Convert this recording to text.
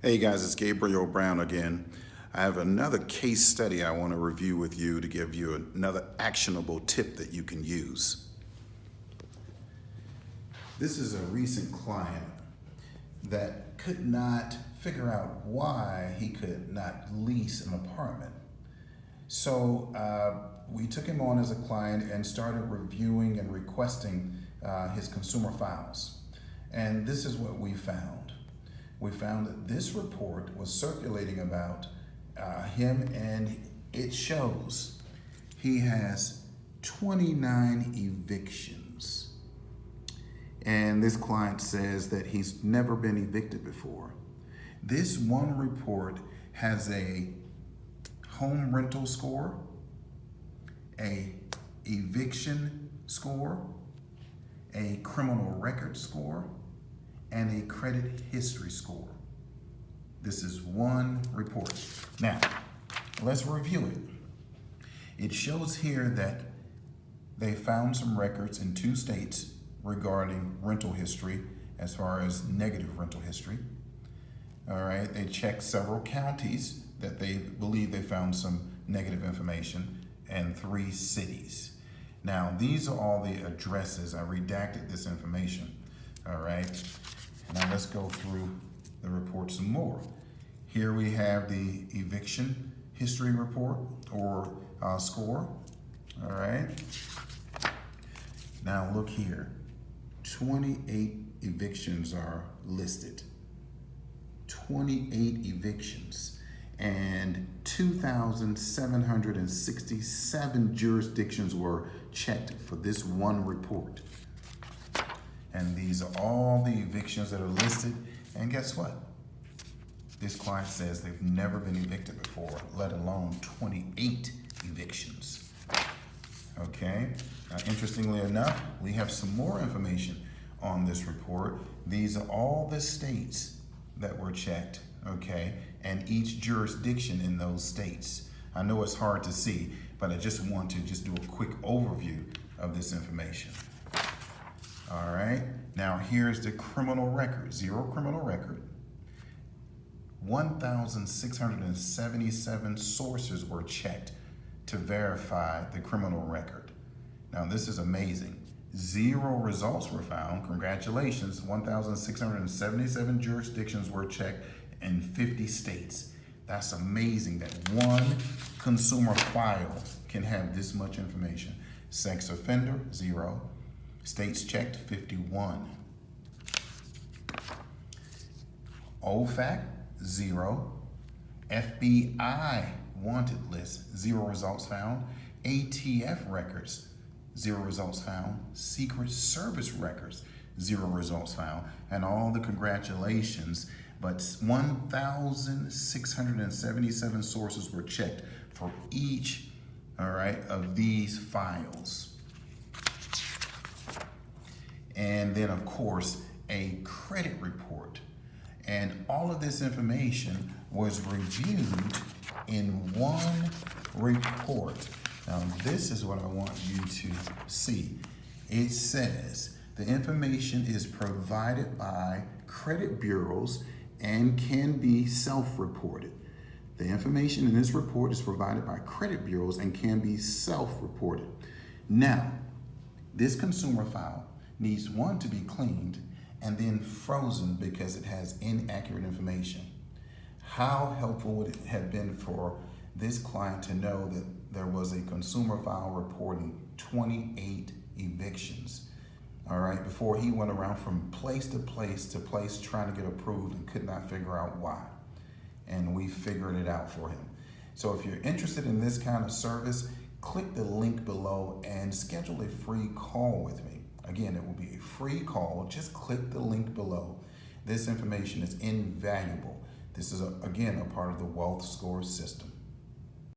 Hey guys, it's Gabriel Brown again. I have another case study I want to review with you to give you another actionable tip that you can use. This is a recent client that could not figure out why he could not lease an apartment. So we took him on as a client and started reviewing and requesting his consumer files. And this is what we found. We found that this report was circulating about him, and it shows he has 29 evictions. And this client says that he's never been evicted before. This one report has a home rental score, a eviction score, a criminal record score, and a credit history score. This is one report. Now, let's review it. It shows here that they found some records in 2 states regarding rental history as far as negative rental history. All right, they checked several counties that they believe they found some negative information, and 3 cities. Now, these are all the addresses. I redacted this information, all right? Now let's go through the report some more. Here we have the eviction history report or score, all right? Now look here, 28 evictions are listed. 28 evictions and 2,767 jurisdictions were checked for this one report. And these are all the evictions that are listed. And guess what? This client says they've never been evicted before, let alone 28 evictions. Okay, now interestingly enough, we have some more information on this report. These are all the states that were checked, okay, and each jurisdiction in those states. I know it's hard to see, but I just want to do a quick overview of this information. All right, now here's the criminal record, 0 criminal record. 1,677 sources were checked to verify the criminal record. Now this is amazing. 0 results were found. Congratulations, 1,677 jurisdictions were checked in 50 states. That's amazing that one consumer file can have this much information. Sex offender, 0. States checked, 51. OFAC, 0. FBI wanted list, 0 results found. ATF records, 0 results found. Secret Service records, 0 results found. And all the congratulations, but 1,677 sources were checked for each, all right, of these files. And then, of course, a credit report. And all of this information was reviewed in one report. Now, this is what I want you to see. It says the information is provided by credit bureaus and can be self-reported. The information in this report is provided by credit bureaus and can be self-reported. Now, this consumer file needs, 1, to be cleaned and then frozen because it has inaccurate information. How helpful would it have been for this client to know that there was a consumer file reporting 28 evictions, all right, before he went around from place to place trying to get approved and could not figure out why. And we figured it out for him. So if you're interested in this kind of service, click the link below and schedule a free call with me. Again, it will be a free call. Just click the link below. This information is invaluable. This is, again, a part of the Wealth Score system.